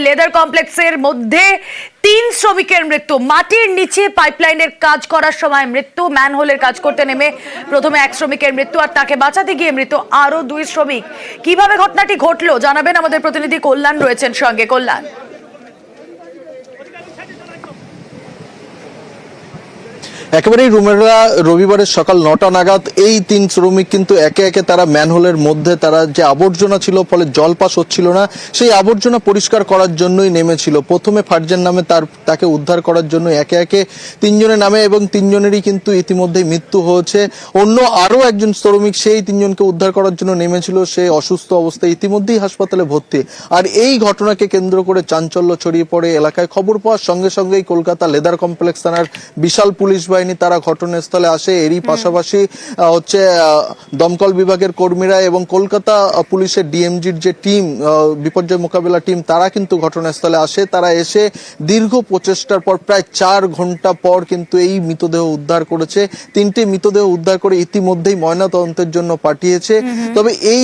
Leather কমপ্লেক্সের মধ্যে 3 শ্রমিকের মৃত্যু। মাটির নিচে পাইপলাইনের কাজ করার সময় মৃত্যু। ম্যানহোলের কাজ করতে নেমে প্রথমে এক শ্রমিকের মৃত্যু, আর তাকে বাঁচাতে গিয়ে মৃত্যু আরো 2 শ্রমিক। কিভাবে ঘটনাটি ঘটলো জানাবেন আমাদের প্রতিনিধি কল্যাণ রয়েছেন সঙ্গে। কল্যাণ, একেবারেই রুমেরা রবিবারের সকাল 9টা নাগাদ এই 3 শ্রমিক কিন্তু একে একে তারা ম্যানহোলের মধ্যে তারা যে আবর্জনা ছিল, ফলে জল পাস হচ্ছিল না, সেই আবর্জনা পরিষ্কার করার জন্যই নেমেছিল। প্রথমে ফারজান নামে তাকে উদ্ধার করার জন্য একে একে 3 জনের নামে, এবং 3 জনেরই কিন্তু ইতিমধ্যেই মৃত্যু হয়েছে। অন্য আরো একজন শ্রমিক সেই 3 জনকে উদ্ধার করার জন্য নেমেছিল, সে অসুস্থ অবস্থায় ইতিমধ্যেই হাসপাতালে ভর্তি। আর এই ঘটনাকে কেন্দ্র করে চাঞ্চল্য ছড়িয়ে পড়ে এলাকায়। খবর পাওয়ার সঙ্গে সঙ্গেই কলকাতা লেদার কমপ্লেক্স থানার বিশাল পুলিশ বাহিনী তারা ঘটনাস্থলে আসে। এরই পাশাপাশি দমকল বিভাগের কর্মীরা এবং কলকাতা পুলিশের ডিএমজির যে টিম, বিপর্যয় মোকাবিলা টিম, তারা কিন্তু ঘটনাস্থলে আসে। তারা এসে দীর্ঘ প্রচেষ্টার পর প্রায় 4 ঘন্টা পর কিন্তু এই মৃতদেহ উদ্ধার করেছে। 3টে মৃতদেহ উদ্ধার করে ইতিমধ্যেই ময়নাতদন্তের জন্য পাঠিয়েছে। তবে এই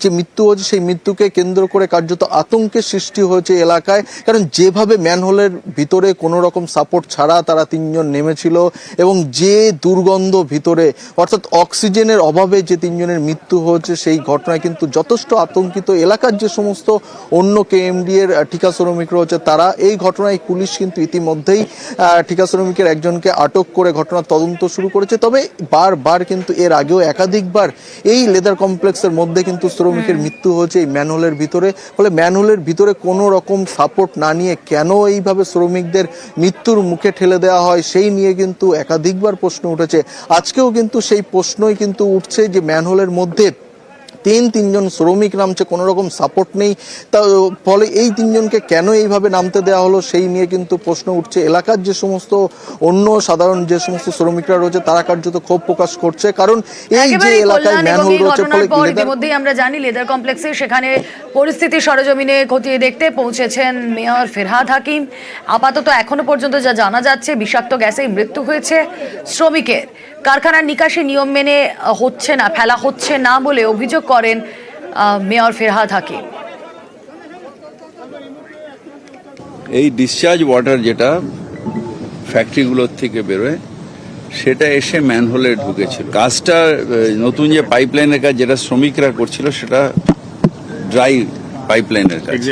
যে মৃত্যু হয়েছে, সেই মৃত্যুকে কেন্দ্র করে কার্যত আতঙ্কের সৃষ্টি হয়েছে এলাকায়। কারণ যেভাবে ম্যানহোলের ভিতরে কোনো রকম সাপোর্ট ছাড়া তারা 3 জন নেমেছিল, এবং যে দুর্গন্ধ ভিতরে, অর্থাৎ অক্সিজেনের অভাবে যে 3 জনের মৃত্যু হয়েছে, সেই ঘটনায় কিন্তু যথেষ্ট আতঙ্কিত এলাকার যে সমস্ত অন্য কেএমডি এর ঠিকা শ্রমিক রয়েছে তারা। এই ঘটনায় পুলিশ কিন্তু ইতিমধ্যেই ঠিকা শ্রমিকের একজনকে আটক করে ঘটনার তদন্ত শুরু করেছে। তবে বারবার কিন্তু এর আগেও একাধিকবার এই লেদার কমপ্লেক্সের মধ্যে কিন্তু শ্রমিকের মৃত্যু হয়েছে এই ম্যানহোলের ভিতরে। ফলে ম্যানহোলের ভিতরে কোনো রকম সাপোর্ট না নিয়ে কেন এইভাবে শ্রমিকদের মৃত্যুর মুখে ঠেলে দেওয়া হয়, সেই নিয়ে কিন্তু একাধিকবার প্রশ্ন উঠেছে। আজকেও কিন্তু সেই প্রশ্নই কিন্তু উঠছে যে ম্যানহোলের মধ্যে 3 জন শ্রমিক নামছে, কোনো রকম সাপোর্ট নেই। ফলে এই 3 জনকে কেন এইভাবে নামতে দেওয়া হলো, সেই নিয়ে কিন্তু প্রশ্ন উঠছে। এলাকার যে সমস্ত অন্য সাধারণ যে সমস্ত শ্রমিকরা রয়েছে তারা কার্যত ক্ষোভ প্রকাশ করছে। কারণ এই যে এলাকায় ম্যানহোল রয়েছে, ফলে ইতিমধ্যেই আমরা জানি লেদার কমপ্লেক্সে সেখানে পরিস্থিতি সরেজমিনে খতিয়ে দেখতে পৌঁছেছেন মেয়র ফিরহাদ হাকিম। আপাতত এখনো পর্যন্ত যা জানা যাচ্ছে, বিষাক্ত গ্যাসে মৃত্যু হয়েছে শ্রমিকের। কারখানার নিকাশি নিয়ম মেনে হচ্ছে না, ফেলা হচ্ছে না বলে অভিযোগ করেন মেয়র ফিরহাদ হাকিম। এই ডিসচার্জ ওয়াটার যেটা ফ্যাক্টরিগুলোর থেকে বেরোয়, সেটা এসে ম্যানহোলে ঢুকেছিল। কাজটা নতুন যে পাইপলাইনের কাজ যেটা শ্রমিকরা করছিল, সেটা ড্রাই পাইপলাইনের কাজ।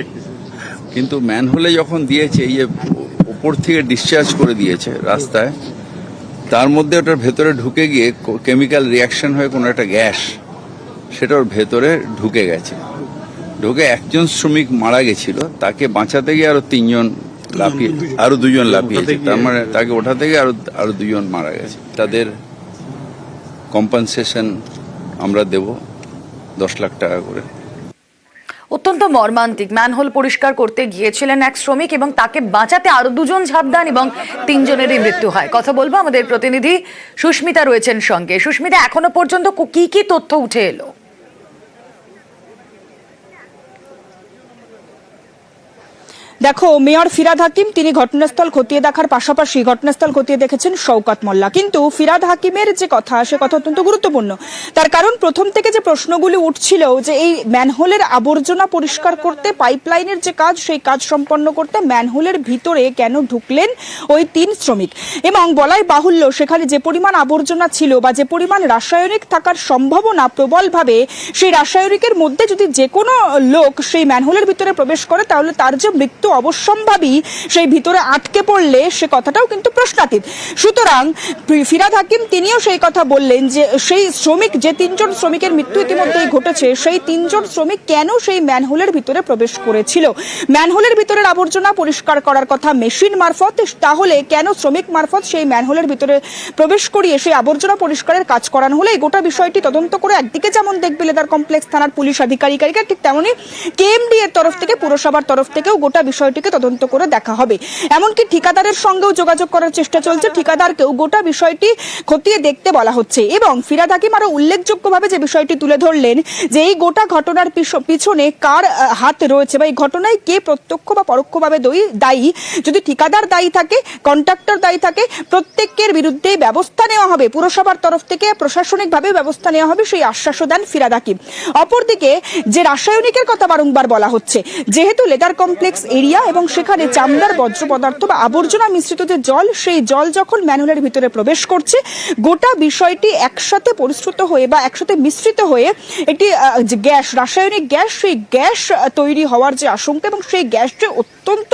কিন্তু ম্যানহোলে যখন দিয়েছে, এই যে উপর থেকে ডিসচার্জ করে দিয়েছে রাস্তায়, তার মধ্যে ওটার ভেতরে ঢুকে গিয়ে কেমিক্যাল রিয়াকশন হয়ে কোনো একটা গ্যাস সেটা ওর ভেতরে ঢুকে গেছে। ঢুকে একজন শ্রমিক মারা গেছিল, তাকে বাঁচাতে গিয়ে আরো 3 জন লাফিয়ে, আরো 2 জন লাফিয়েছে। তার মানে তাকে ওঠাতে গিয়ে আরো 2 জন মারা গেছে। তাদের কম্পেনসেশন আমরা দেব 10 লাখ টাকা করে। অত্যন্ত মর্মান্তিক। ম্যানহোল পরিষ্কার করতে গিয়েছিলেন এক শ্রমিক এবং তাকে বাঁচাতে আরো 2 জন ঝাঁপ দেন এবং 3 জনেরই মৃত্যু হয়। কথা বলবো, আমাদের প্রতিনিধি সুস্মিতা রয়েছেন সঙ্গে। সুস্মিতা, এখনো পর্যন্ত কি কি তথ্য উঠে এলো? দেখো, মেয়র ফিরহাদ হাকিম তিনি ঘটনাস্থল খতিয়ে দেখার পাশাপাশি ঘটনাস্থল খতিয়ে দেখেছেন শওকত মোল্লা। কিন্তু ফিরহাদ হাকিমের যে কথা, সে কথা অত্যন্ত গুরুত্বপূর্ণ। তার কারণ প্রথম থেকে যে প্রশ্নগুলি উঠছিল যে এই ম্যানহোলের আবর্জনা পরিষ্কার করতে, পাইপলাইনের যে কাজ, সেই কাজ সম্পন্ন করতে ম্যানহোলের ভিতরে কেন ঢুকলেন ওই 3 শ্রমিক। এবং বলাই বাহুল্য, সেখানে যে পরিমাণ আবর্জনা ছিল বা যে পরিমাণ রাসায়নিক থাকার সম্ভাবনা প্রবলভাবে, সেই রাসায়নিকের মধ্যে যদি যে কোনো লোক সেই ম্যানহোলের ভিতরে প্রবেশ করে, তাহলে তার যে মৃত্যু অবশ্যম্ভাবী, সেই ভিতরে আটকে পড়লে সে কথাটাও কিন্তু প্রশ্নাতীত। সুতরাং ফিরহাদ হাকিম তিনিও সেই কথা বললেন যে সেই শ্রমিক, যে 3 জন শ্রমিকের মৃত্যু ইতিমধ্যেই ঘটেছে, সেই 3 জন শ্রমিক কেন সেই ম্যানহোলের ভিতরে প্রবেশ করেছিল। ম্যানহোলের ভিতরের আবর্জনা পরিষ্কার করার কথা মেশিন মারফত, তাহলে কেন শ্রমিক মারফত সেই ম্যানহোলের ভিতরে প্রবেশ করিয়ে সেই আবর্জনা পরিষ্কারের কাজ করানো হলে। এই গোটা বিষয়টি তদন্ত করে একদিকে যেমন দেখবে লেদার কমপ্লেক্স থানার পুলিশ আধিকারিকরা, ঠিক তেমনি কেএমডি এর তরফ থেকে, পুরসভার তরফ থেকেও গোটা বিষয়টিকে তদন্ত করে দেখা হবে। এমনকি ঠিকাদারের সঙ্গেও যোগাযোগ করার চেষ্টা চলছে, ঠিকাদারকেও গোটা বিষয়টি খতিয়ে দেখতে বলা হচ্ছে। এবং ফিরহাদ হাকিম আরো উল্লেখযোগ্যভাবে যে বিষয়টি তুলে ধরলেন যে এই গোটা ঘটনার পিছনে কার হাত রয়েছে বা এই ঘটনায় কে প্রত্যক্ষ বা পরোক্ষভাবে দায়ী। যদি ঠিকাদার দায়ী থাকে, কন্ট্রাক্টর দায়ী থাকে, প্রত্যেকের বিরুদ্ধে ব্যবস্থা নেওয়া হবে, পুরসভার তরফ থেকে প্রশাসনিকভাবে ব্যবস্থা নেওয়া হবে, সেই আশ্বাসও দেন ফিরহাদ হাকিম। অপরদিকে যে রাসায়নিকের কথা বারংবার বলা হচ্ছে, যেহেতু লেদার কমপ্লেক্স এরিয়া এরিয়া এবং সেখানে চামড়ার বর্জ্য পদার্থ বা আবর্জনা মিশ্রিত যে জল, সেই জল যখন ম্যানহোলের ভিতরে প্রবেশ করছে, গোটা বিষয়টি একসাথে পরিশ্রুত হয়ে বা একসাথে মিশ্রিত হয়ে একটি যে গ্যাস, রাসায়নিক গ্যাস, সেই গ্যাস তৈরি হওয়ার যে আশঙ্কা এবং সেই গ্যাসটি অত্যন্ত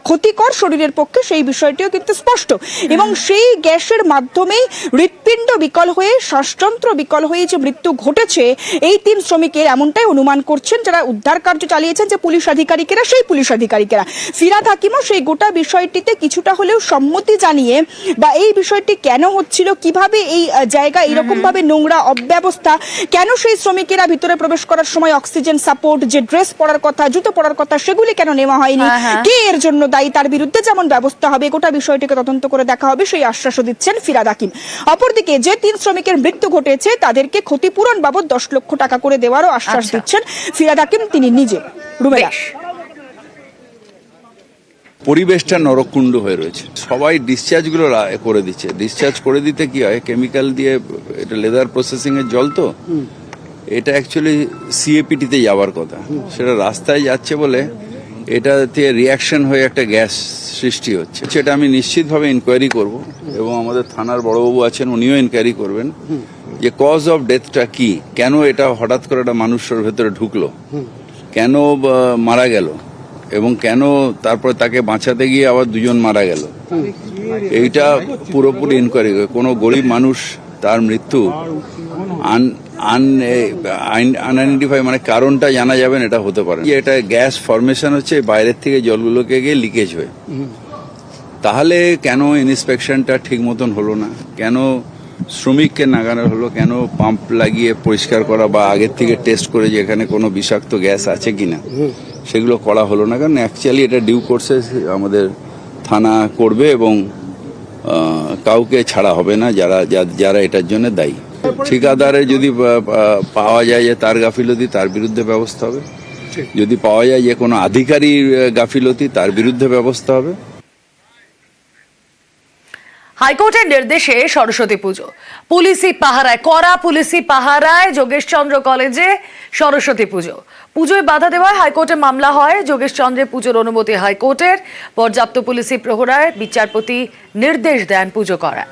ক্ষতিকর শরীরের পক্ষে, সেই বিষয়টিও কিন্তু স্পষ্ট। এবং সেই গ্যাসের মাধ্যমেই হৃৎপিণ্ড বিকল হয়ে, শ্বাসযন্ত্র বিকল হয়ে যে মৃত্যু ঘটেছে এই 3 শ্রমিকের, এমনটাই অনুমান করছেন যারা উদ্ধার কার্য চালিয়েছেন যে পুলিশ আধিকারিকেরা, সেই পুলিশ আধিকারিকেরা। ফিরহাদ হাকিমও সেই গোটা বিষয়টিতে কিছুটা হলেও সম্মতি জানিয়ে বা এই বিষয়টি কেন হচ্ছিল, কিভাবে এই জায়গা এরকম ভাবে নোংরা, অব্যবস্থা, কেন সেই শ্রমিকেরা ভিতরে প্রবেশ করার সময় অক্সিজেন সাপোর্ট, যে ড্রেস পরার কথা, জুতো পরার কথা, সেগুলি কেন নেওয়া হয়নি, কে এর জন্য দায়ী, তার বিরুদ্ধে যেমন ব্যবস্থা হবে, গোটা বিষয়টিকে তদন্ত করে দেখা হবে, সেই আশ্বাসও দিচ্ছেন ফিরহাদ হাকিম। অপরদিকে যে 3 শ্রমিকের মৃত্যু ঘটেছে তাদেরকে ক্ষতিপূরণ বাবদ 10 লক্ষ টাকা করে দেওয়ারও আশ্বাস দিচ্ছেন ফিরহাদ হাকিম তিনি নিজে। রুমেলা, পরিবেশটা নরকুণ্ড হয়ে রয়েছে, সবাই ডিসচার্জগুলো করে দিচ্ছে। ডিসচার্জ করে দিতে কি হয়, কেমিক্যাল দিয়ে, এটা লেদার প্রসেসিং এর জল তো, এটা অ্যাকচুয়ালি সিএপিটিতে যাওয়ার কথা, সেটা রাস্তায় যাচ্ছে বলে এটাতে রিয়াকশন হয়ে একটা গ্যাস সৃষ্টি হচ্ছে। সেটা আমি নিশ্চিতভাবে ইনকোয়ারি করব এবং আমাদের থানার বড়বাবু আছেন, উনিও ইনকোয়ারি করবেন যে কজ অফ ডেথটা কি, কেন এটা হঠাৎ করে একটা মানুষের ভেতরে ঢুকলো, কেন মারা গেল এবং কেন তারপরে তাকে বাঁচাতে গিয়ে আবার 2 জন মারা গেল, এইটা পুরোপুরি ইনকোয়ারি করে। কোনো গরিব মানুষ তার মৃত্যু আনআইডেন্টিফাই, মানে কারণটা জানা যাবে না, এটা হতে পারে। এটা গ্যাস ফরমেশন হচ্ছে বাইরের থেকে জলগুলোকে গিয়ে লিকেজ হয়ে, তাহলে কেন ইন্সপেকশনটা ঠিক মতন হলো না, কেন শ্রমিককে নাগানো হলো, কেন পাম্প লাগিয়ে পরিষ্কার করা বা আগের থেকে টেস্ট করে যে এখানে কোনো বিষাক্ত গ্যাস আছে কিনা সেগুলো করা হলো না। কারণ অ্যাকচুয়ালি এটা ডিউ কোর্সে আমাদের থানা করবে এবং কাউকে ছাড়া হবে না যারা এটার জন্য দায়ী। ঠিকাদারে যদি পাওয়া যায় যে তার গাফিলতি, তার বিরুদ্ধে ব্যবস্থা হবে। যদি পাওয়া যায় যে কোনো আধিকারিক গাফিলতি, তার বিরুদ্ধে ব্যবস্থা হবে। হাইকোর্টের নির্দেশে সরস্বতী পুজো, পুলিশি পাহারায়, কড়া পুলিশি পাহারায় যোগেশচন্দ্র কলেজে সরস্বতী পুজো। পুজোয় বাধা দেওয়ায় হাইকোর্টে মামলা হয়। যোগেশচন্দ্রের পুজোর অনুমতি হাইকোর্টের, পর্যাপ্ত পুলিশি প্রহরায় বিচারপতি নির্দেশ দেন পুজো করা।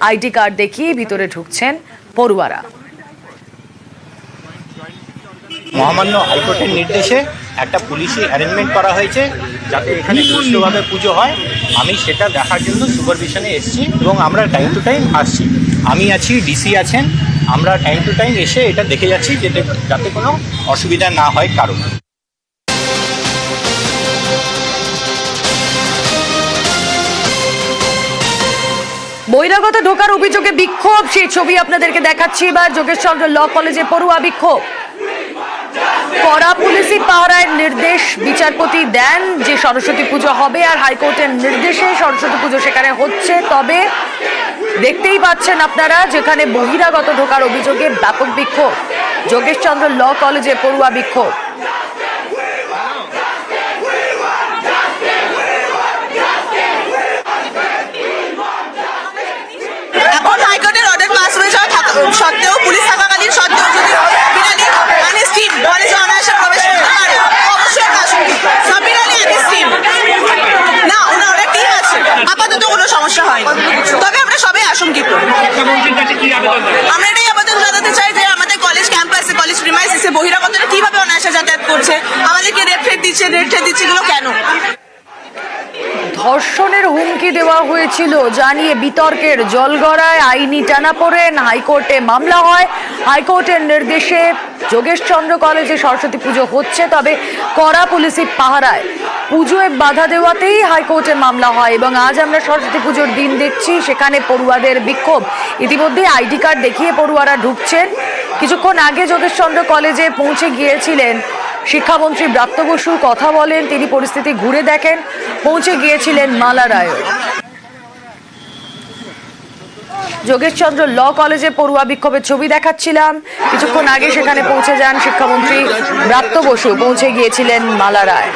আইডি কার্ড দেখিয়ে ভিতরে ঢুকছেন পড়ুয়ারা। মহামান্য হাইকোর্টের নির্দেশে একটা পুলিশি অ্যারেঞ্জমেন্ট করা হয়েছে যাতে এখানে সুষ্ঠুভাবে পুজো হয়। আমি সেটা দেখার জন্য সুপারভিশনে এসেছি এবং আমরা টাইম টু টাইম আসছি। আমি আছি, ডিসি আছেন, আমরা টাইম টু টাইম এসে এটা দেখে যাচ্ছি যাতে কোনো অসুবিধা না হয় কারণ। বহিরাগত ঢোকার অভিযোগে বিক্ষোভ, সেই ছবি আপনাদেরকে দেখাচ্ছি এবার। যোগেশচন্দ্র ল কলেজে পড়ুয়া বিক্ষোভ। কড়া পুলিশি পাহারায় নির্দেশ বিচারপতি দেন যে সরস্বতী পুজো হবে, আর হাইকোর্টের নির্দেশে সরস্বতী পুজো সেখানে হচ্ছে। তবে দেখতেই পাচ্ছেন আপনারা, যেখানে বহিরাগত ঢোকার অভিযোগে ব্যাপক বিক্ষোভ। যোগেশচন্দ্র ল কলেজে পড়ুয়া বিক্ষোভ। এখন হাইকোর্টের অর্ডার পাস হয়ে যাওয়া সত্ত্বেও, পুলিশ থাকাকালীন সত্ত্বেও যদি সাবিনালি আনস্টিম কলেজে অনায়াসে প্রবেশ করতে পারে, অবশ্যই সাবিনালি আনস্টিম না, ওনার অনেক টিম আছে, আপাতত কোনো সমস্যা হয়নি। তবে আমরা সবাই আশঙ্কিত। আমরা এটাই আপাতত জানাতে চাই যে আমাদের কলেজ ক্যাম্পাসে, কলেজ প্রিমাইসিসে বহিরাগতরা কিভাবে অনায়াসে যাতায়াত করছে, আমাদেরকে রেড দিচ্ছে, এগুলো কেন? ধর্ষণের হুমকি দেওয়া হয়েছিল জানিয়ে বিতর্কের জলগড়ায় আইনি টানাপোড়েন, হাইকোর্টে মামলা হয়। হাইকোর্টের নির্দেশে যোগেশচন্দ্র কলেজে সরস্বতী পুজো হচ্ছে, তবে কড়া পুলিশি পাহারায় পুজোয় বাধা দেওয়াতেই হাইকোর্টে মামলা হয়। এবং আজ আমরা সরস্বতী পুজোর দিন দেখছি, সেখানে পড়ুয়াদের বিক্ষোভ। ইতিমধ্যে আইডি কার্ড দেখিয়ে পড়ুয়ারা ঢুকছেন। কিছুক্ষণ আগে যোগেশচন্দ্র কলেজে পৌঁছে গিয়েছিলেন শিক্ষামন্ত্রী ব্রাত্য বসু, কথা বলেন, তিনি পরিস্থিতি ঘুরে দেখেন। পৌঁছে গিয়েছিলেন মালা রায়। যোগেশচন্দ্র ল কলেজে পড়ুয়া বিক্ষোভের ছবি দেখাচ্ছিলাম। কিছুক্ষণ আগে সেখানে পৌঁছে যান শিক্ষামন্ত্রী ব্রাত্য বসু, পৌঁছে গিয়েছিলেন মালা রায়।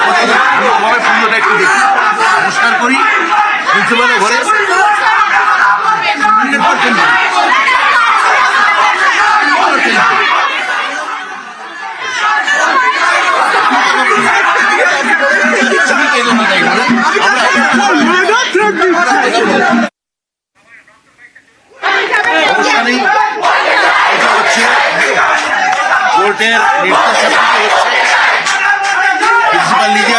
পুজোটা একটু দেখি, নমস্কার করি প্রিন্সিপালের ঘরে। সমস্যা নেই, এটা হচ্ছে কোর্টের নির্দেশ হচ্ছে, প্রিন্সিপাল নিজে